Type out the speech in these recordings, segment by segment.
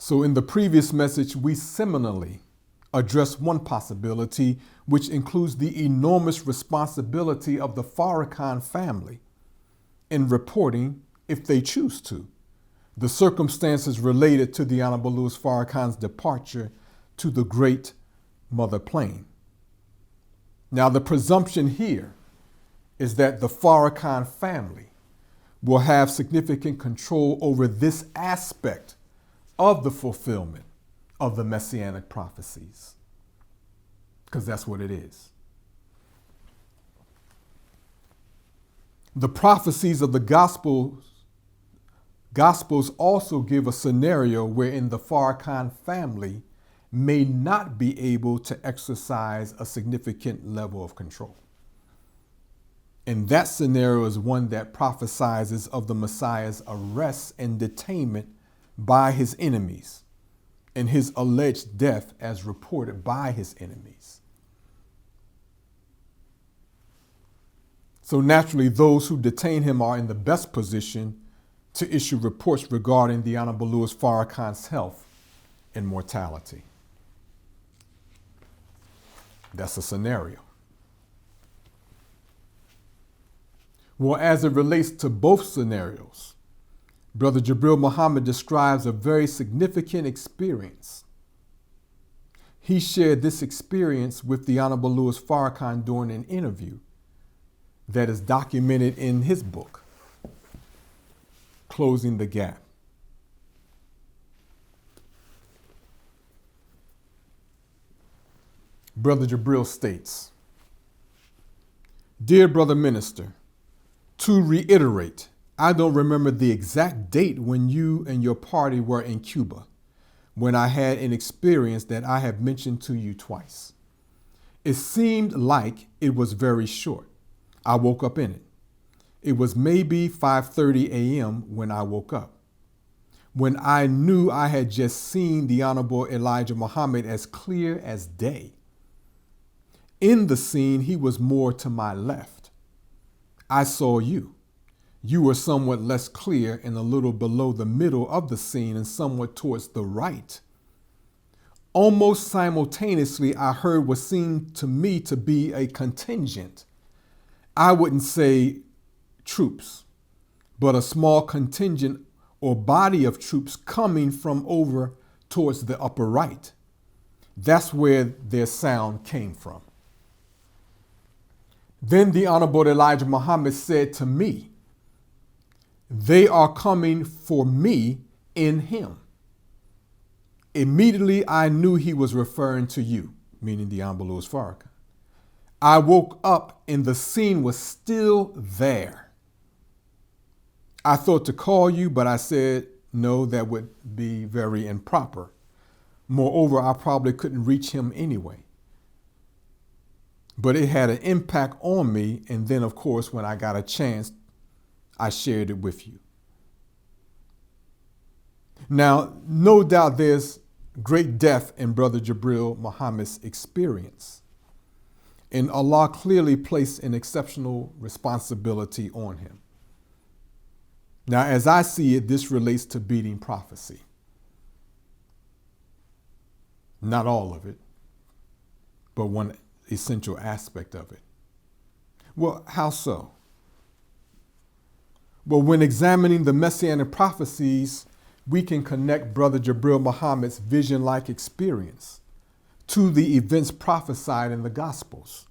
So in the previous message, we seminally addressed one possibility, which includes the enormous responsibility of the Farrakhan family in reporting, if they choose to, the circumstances related to the Honorable Louis Farrakhan's departure to the great mother plane. Now, the presumption here is that the Farrakhan family will have significant control over this aspect of the fulfillment of the messianic prophecies, because that's what it is. The prophecies of the Gospels also give a scenario wherein the Farrakhan family may not be able to exercise a significant level of control. And that scenario is one that prophesies of the Messiah's arrest and detainment by his enemies and his alleged death as reported by his enemies. So naturally, those who detain him are in the best position to issue reports regarding the Honorable Louis Farrakhan's health and mortality. That's a scenario. Well, as it relates to both scenarios, Brother Jabril Muhammad describes a very significant experience. He shared this experience with the Honorable Louis Farrakhan during an interview that is documented in his book, Closing the Gap. Brother Jabril states, "Dear Brother Minister, to reiterate, I don't remember the exact date when you and your party were in Cuba, when I had an experience that I have mentioned to you twice. It seemed like it was very short. I woke up in it. It was maybe 5:30 a.m. when I woke up, when I knew I had just seen the Honorable Elijah Muhammad as clear as day. In the scene, he was more to my left. I saw you. You were somewhat less clear and a little below the middle of the scene and somewhat towards the right. Almost simultaneously, I heard what seemed to me to be a contingent. I wouldn't say troops, but a small contingent or body of troops coming from over towards the upper right. That's where their sound came from. Then the Honorable Elijah Muhammad said to me, 'They are coming for me in him.' Immediately I knew he was referring to you," meaning the Honorable Louis Farrakhan. "I woke up and the scene was still there. I thought to call you, but I said, no, that would be very improper. Moreover, I probably couldn't reach him anyway. But it had an impact on me, and then, of course, when I got a chance, I shared it with you." Now, no doubt there's great depth in Brother Jabril Muhammad's experience, and Allah clearly placed an exceptional responsibility on him. Now, as I see it, this relates to beating prophecy. Not all of it, but one essential aspect of it. Well, how so? Well, when examining the messianic prophecies, we can connect Brother Jabril Muhammad's vision-like experience to the events prophesied in the Gospels.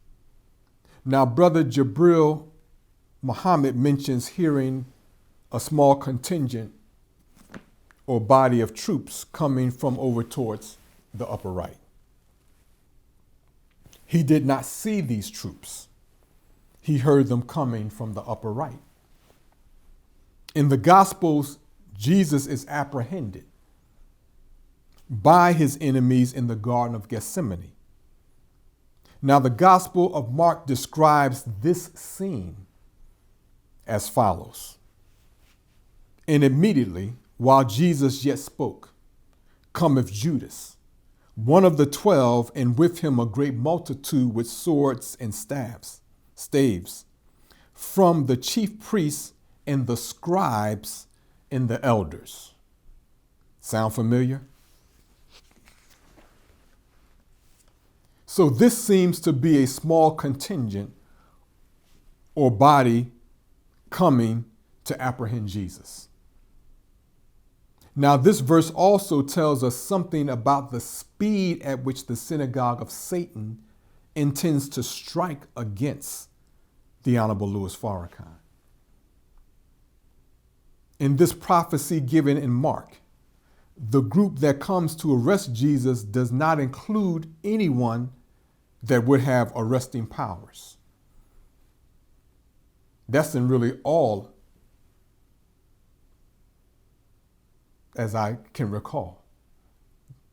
Now, Brother Jabril Muhammad mentions hearing a small contingent or body of troops coming from over towards the upper right. He did not see these troops. He heard them coming from the upper right. In the Gospels, Jesus is apprehended by his enemies in the Garden of Gethsemane. Now, the Gospel of Mark describes this scene as follows. "And immediately, while Jesus yet spoke, cometh Judas, one of the 12, and with him a great multitude with swords and staves, from the chief priests and the scribes and the elders." Sound familiar? So this seems to be a small contingent or body coming to apprehend Jesus. Now, this verse also tells us something about the speed at which the synagogue of Satan intends to strike against the Honorable Louis Farrakhan. In this prophecy given in Mark, the group that comes to arrest Jesus does not include anyone that would have arresting powers. That's in really all, as I can recall,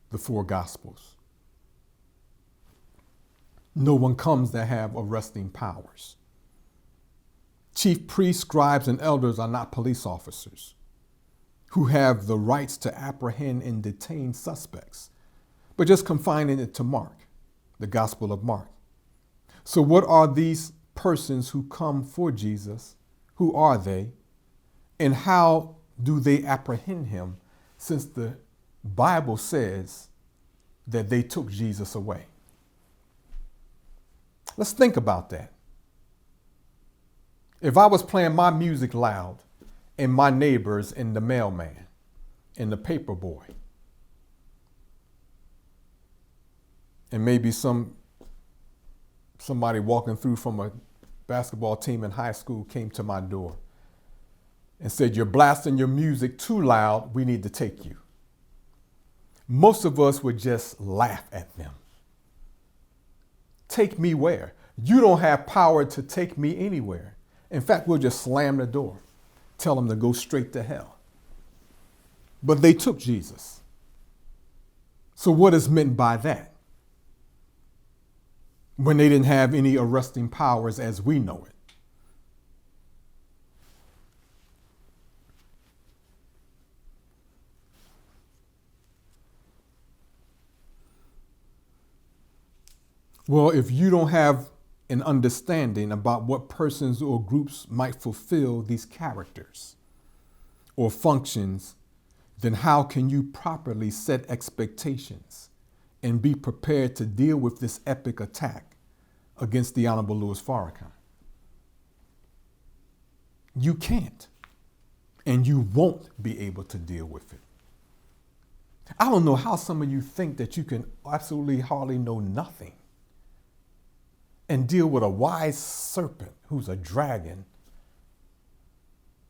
the four Gospels. No one comes that have arresting powers. Chief priests, scribes, and elders are not police officers who have the rights to apprehend and detain suspects, but just confining it to Mark, the Gospel of Mark. So what are these persons who come for Jesus? Who are they? And how do they apprehend him, since the Bible says that they took Jesus away? Let's think about that. If I was playing my music loud and my neighbors and the mailman and the paper boy and maybe somebody walking through from a basketball team in high school came to my door and said, "You're blasting your music too loud, we need to take you," most of us would just laugh at them. Take me where? You don't have power to take me anywhere. In fact, we'll just slam the door, tell them to go straight to hell. But they took Jesus. So what is meant by that? When they didn't have any arresting powers as we know it. Well, if you don't have an understanding about what persons or groups might fulfill these characters or functions, then how can you properly set expectations and be prepared to deal with this epic attack against the Honorable Louis Farrakhan? You can't, and you won't be able to deal with it. I don't know how some of you think that you can absolutely hardly know nothing and deal with a wise serpent who's a dragon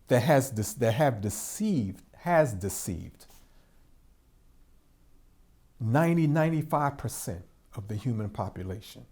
that has deceived 95% of the human population.